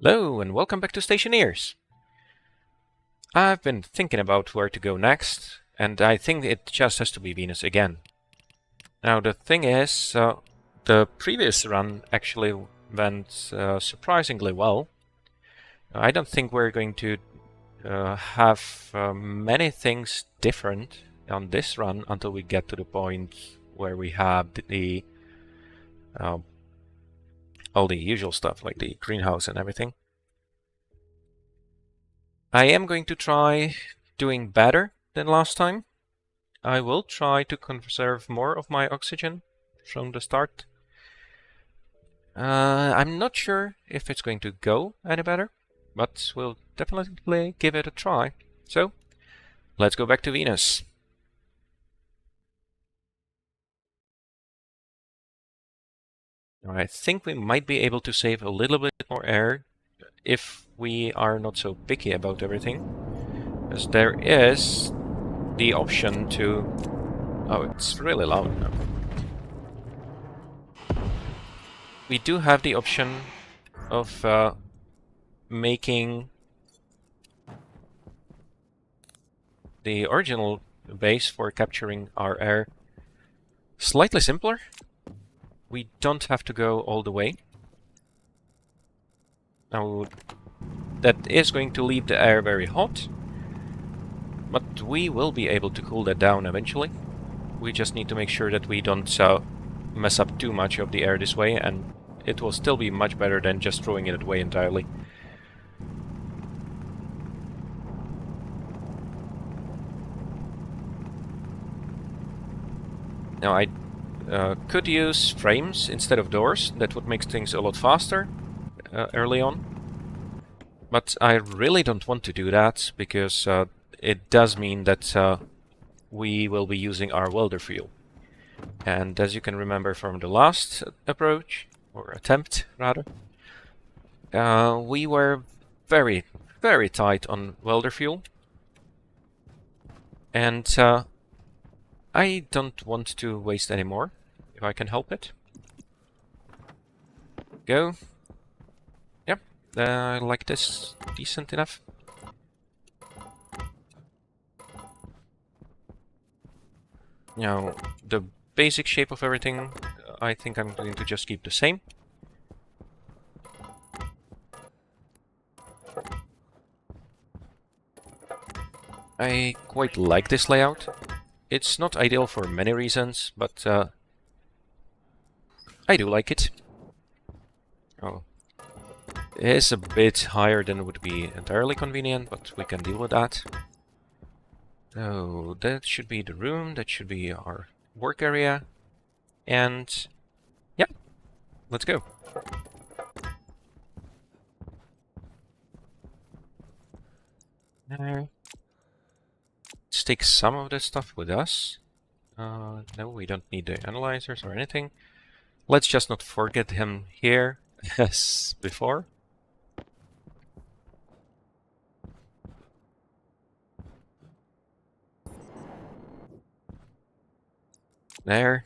Hello and welcome back to Stationeers. I've been thinking about where to go next, and I think it just has to be Venus again. Now the thing is, the previous run actually went surprisingly well. I don't think we're going to have many things different on this run until we get to the point where we have uh, all the usual stuff like the greenhouse and everything. I am going to try doing better than last time. I will try to conserve more of my oxygen from the start. I'm not sure if it's going to go any better, but we'll definitely give it a try. So, let's go back to Venus. I think we might be able to save a little bit more air if we are not so picky about everything. Because there is the option to... Oh, it's really loud now. We do have the option of making the original base for capturing our air slightly simpler. We don't have to go all the way. Now, that is going to leave the air very hot, but we will be able to cool that down eventually. We just need to make sure that we don't mess up too much of the air this way, and it will still be much better than just throwing it away entirely. Now, I could use frames instead of doors. That would make things a lot faster early on. But I really don't want to do that, because it does mean that we will be using our welder fuel. And as you can remember from the last approach, or attempt rather, we were very, very tight on welder fuel. And I don't want to waste any more, if I can help it. Go. Yep, I like this decent enough. Now, the basic shape of everything, I think I'm going to just keep the same. I quite like this layout. It's not ideal for many reasons, but I do like it. Oh, it is a bit higher than would be entirely convenient, but we can deal with that. So that should be the room, that should be our work area, and yeah, let's go. Let's take some of this stuff with us. No, we don't need the analyzers or anything. Let's just not forget him here as before. There.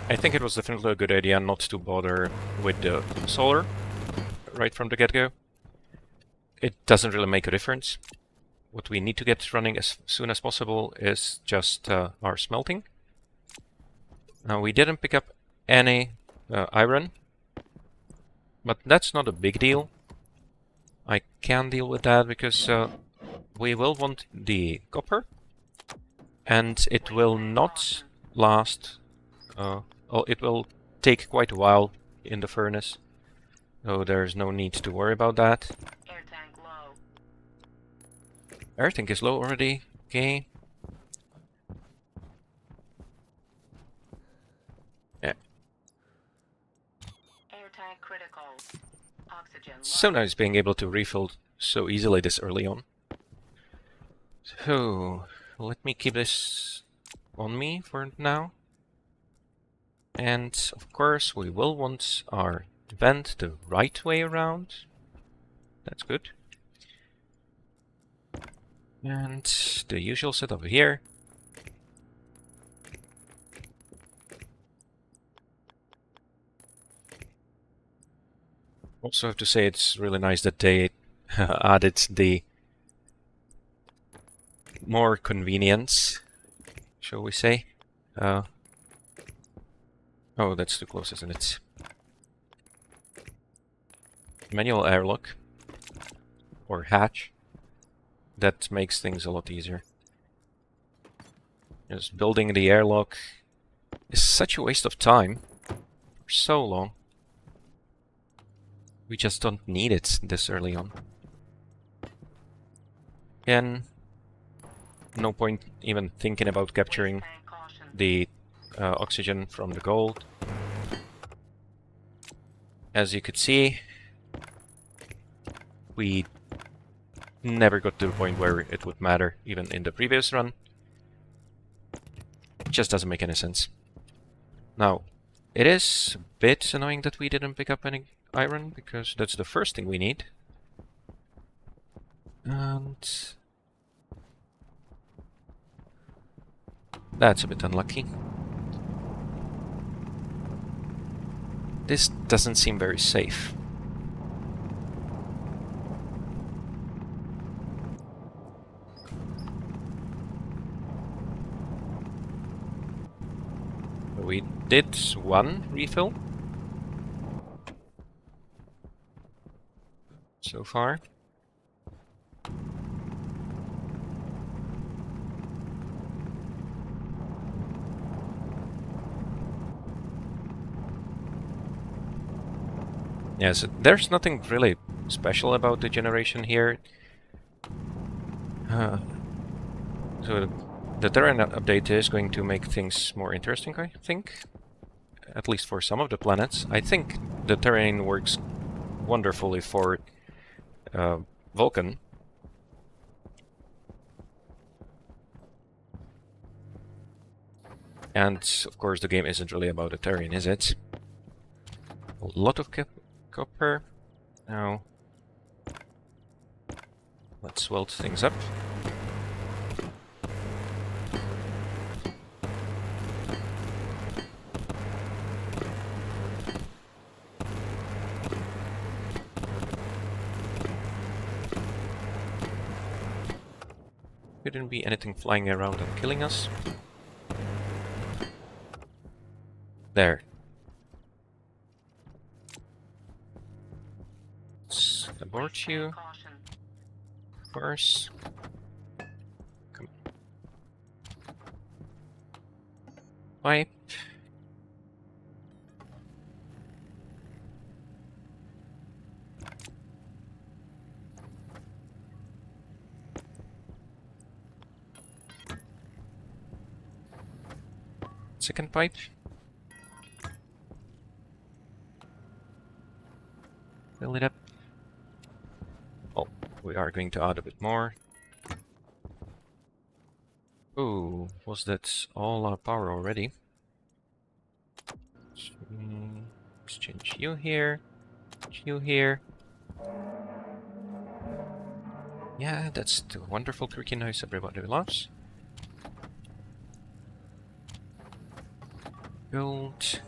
I think it was definitely a good idea not to bother with the solar right from the get-go. It doesn't really make a difference. What we need to get running as soon as possible is just our smelting. Now, we didn't pick up any iron, but that's not a big deal. I can deal with that because we will want the copper, and it will not last. It will take quite a while in the furnace, so there's no need to worry about that. Air tank low. Air tank is low already. Okay. Yeah. Air tank critical. Oxygen low. So nice being able to refill so easily this early on. So, let me keep this on me for now. And of course we will want our vent the right way around. That's good. And the usual setup here. Also have to say it's really nice that they added the more convenience, shall we say. Oh, that's too close, isn't it? Manual airlock. Or hatch. That makes things a lot easier. Just building the airlock is such a waste of time. For so long. We just don't need it this early on. Again, no point even thinking about capturing Waste tank caution. the oxygen from the gold. As you could see, we never got to the point where it would matter, even in the previous run. It just doesn't make any sense. Now, it is a bit annoying that we didn't pick up any iron, because that's the first thing we need. And that's a bit unlucky. This doesn't seem very safe. We did one refill so far. Yes, there's nothing really special about the generation here. So the terrain update is going to make things more interesting, I think. At least for some of the planets. I think the terrain works wonderfully for Vulcan. And of course the game isn't really about the terrain, is it? A lot of copper. Now, let's weld things up. Couldn't be anything flying around and killing us. There. Let's abort Waste you, tank caution. of course. Come. Pipe. Second pipe. Fill it up. Oh, we are going to add a bit more. Oh, was that all our power already? Exchange you here. You here. Yeah, that's the wonderful creaky noise everybody loves. Gold.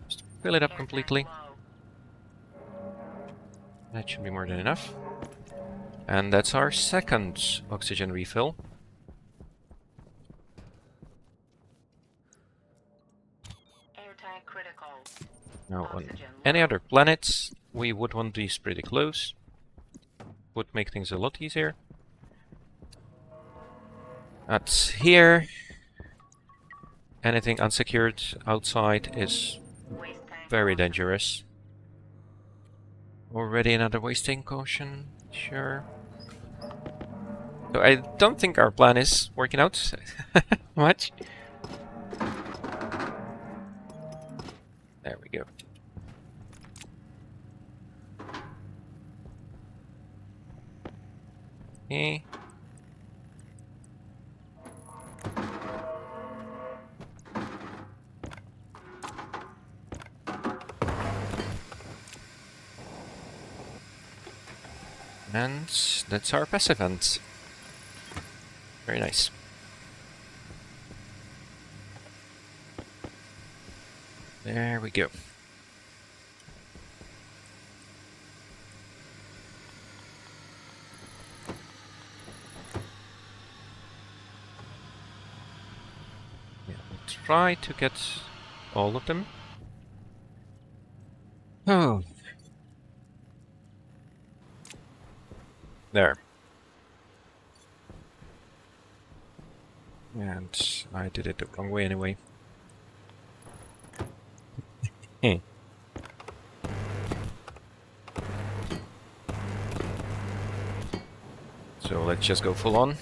Just fill it up Air completely. tank low. That should be more than enough. And that's our second oxygen refill. Air tank critical. Now, on Oxygen any low. other planets, we would want these pretty close. Would make things a lot easier. But here, anything unsecured outside is Waste tank very caution. dangerous. Already another wasting caution, sure. So I don't think our plan is working out much. There we go. Okay. And that's our passive end. Very nice. There we go. Yeah, we'll try to get all of them. Oh. There. And I did it the wrong way anyway. Hmm. So let's just go full on.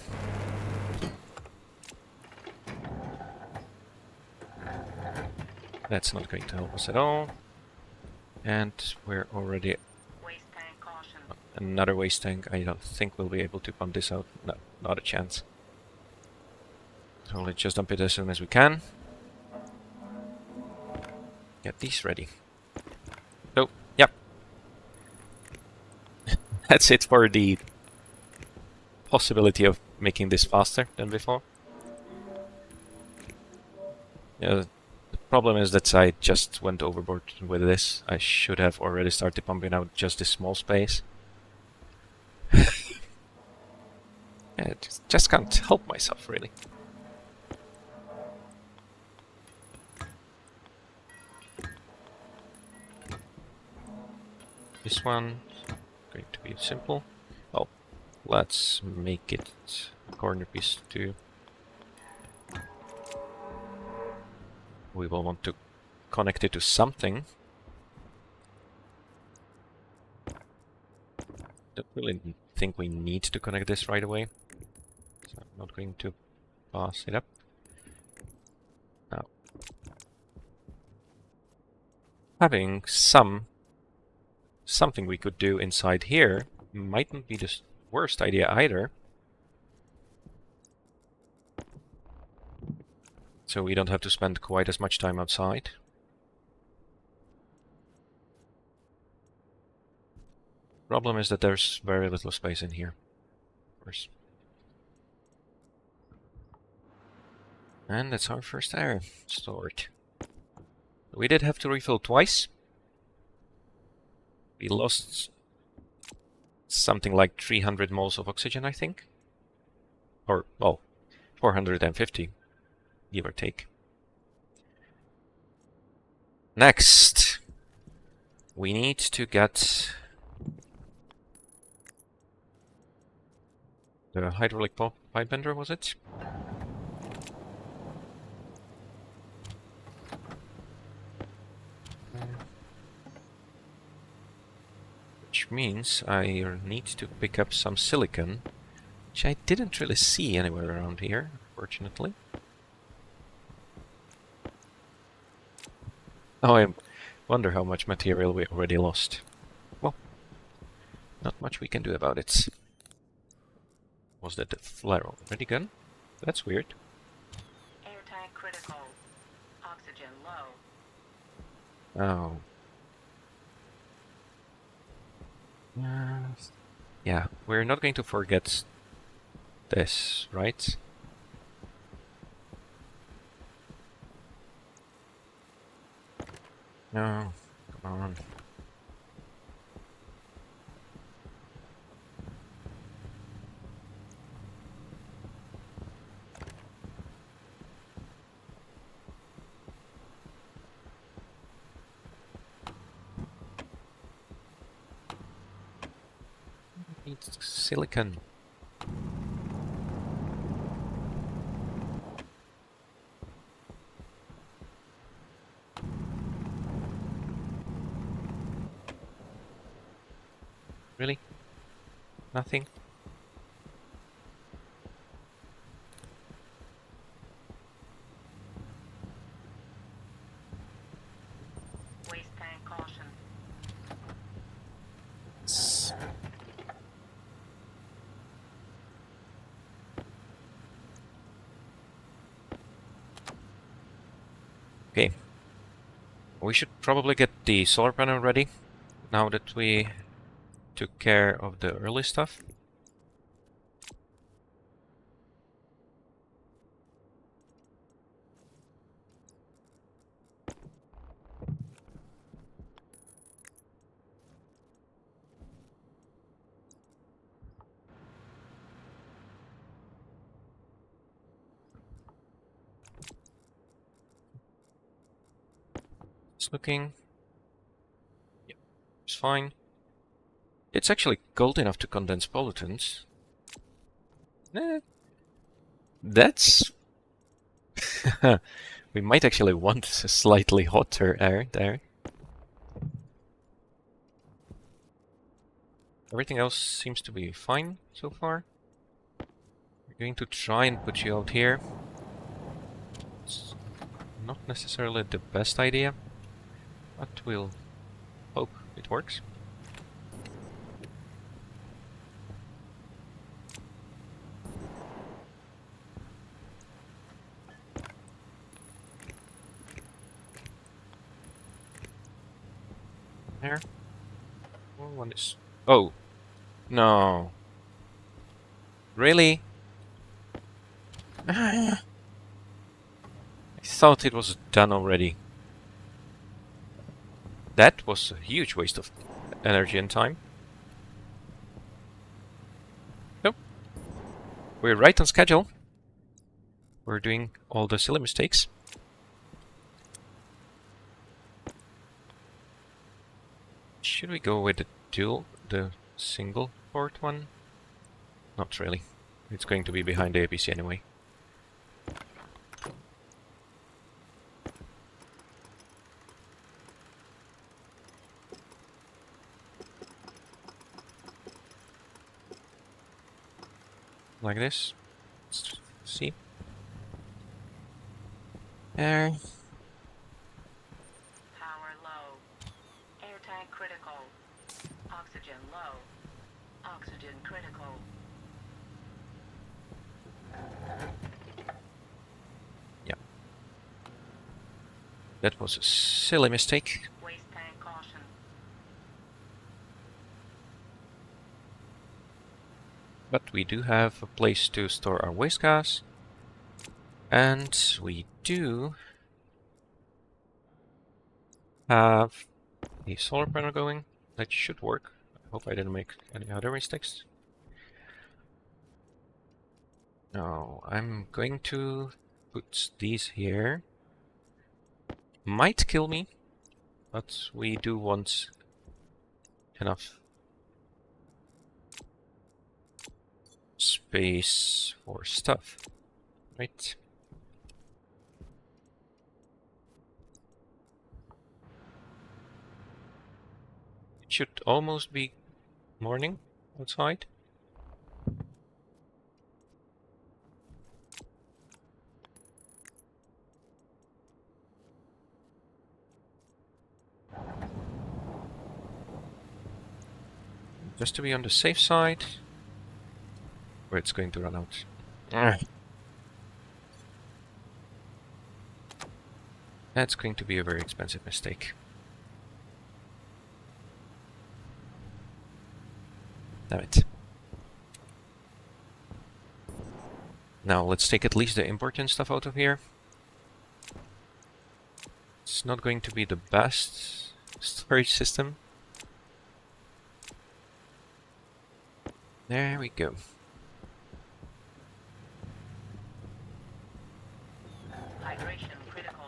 That's not going to help us at all. And we're already Waste tank caution. another waste tank. I don't think we'll be able to pump this out. No, not a chance. So let's just dump it as soon as we can. Get these ready. So, yep. That's it for the possibility of making this faster than before. Yeah, the problem is that I just went overboard with this. I should have already started pumping out just this small space. Yeah, just can't help myself, really. This one going to be simple. Oh, let's make it a corner piece too. We will want to connect it to something. Don't really think we need to connect this right away, so I'm not going to pass it up. Now, having something we could do inside here mightn't be the worst idea either. So we don't have to spend quite as much time outside. Problem is that there's very little space in here, of course. And that's our first air stored. We did have to refill twice. We lost something like 300 moles of oxygen, I think. Or, well, 450, give or take. Next, we need to get the hydraulic pipe bender, was it? Which means I need to pick up some silicon, which I didn't really see anywhere around here, fortunately. Oh, I wonder how much material we already lost. Well, not much we can do about it. Was that the flare already gone? That's weird. Air tank critical. Oxygen low. Oh. Yeah, we're not going to forget this, right? No, come on. Need silicon. Really? Nothing? Waste tank caution. Okay. We should probably get the solar panel ready now that we took care of the early stuff. It's looking... Yep, it's fine. It's actually cold enough to condense pollutants. That's... We might actually want a slightly hotter air there. Everything else seems to be fine so far. We're going to try and put you out here. It's not necessarily the best idea, but we'll hope it works. There. Oh, one is... Oh! No! Really? I thought it was done already. That was a huge waste of energy and time. Nope. We're right on schedule. We're doing all the silly mistakes. Should we go with the single port one? Not really. It's going to be behind the APC anyway. Like this. Let's see. There. Power low. Air tank critical. Oxygen low. Oxygen critical. Yeah. That was a silly mistake. Waste tank caution. But we do have a place to store our waste gas. And we do have a solar panel going. That should work. I hope I didn't make any other mistakes. No, I'm going to put these here. Might kill me, but we do want enough space for stuff, right? It should almost be morning outside. Just to be on the safe side, where it's going to run out. That's going to be a very expensive mistake. Damn it. Now let's take at least the important stuff out of here. It's not going to be the best storage system. There we go. Hydration critical.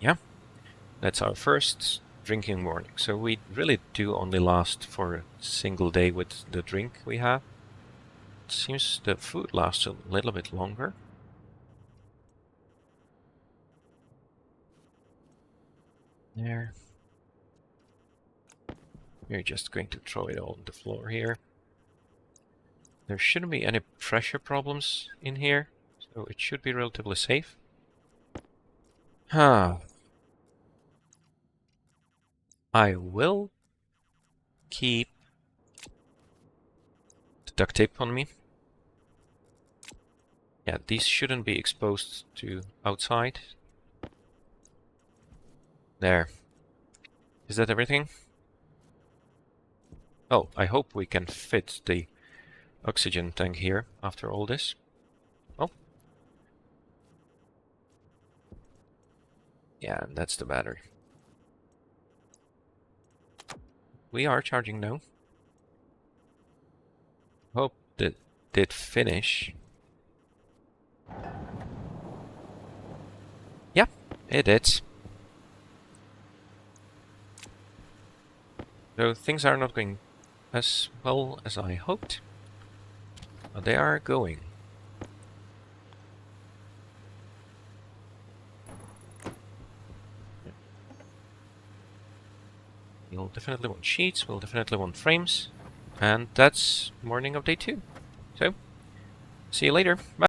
Yeah, that's our first drinking warning. So we really do only last for a single day with the drink we have. It seems the food lasts a little bit longer. There. We're just going to throw it all on the floor here. There shouldn't be any pressure problems in here, so it should be relatively safe. I will keep the duct tape on me. Yeah, these shouldn't be exposed to outside. There. Is that everything? Oh, I hope we can fit the oxygen tank here after all this. Oh. Yeah, that's the battery. We are charging now. Hope that did finish. Yeah, it did. So things are not going as well as I hoped, but they are going. We'll definitely want sheets, we'll definitely want frames, and that's morning of day 2. So, see you later. Bye.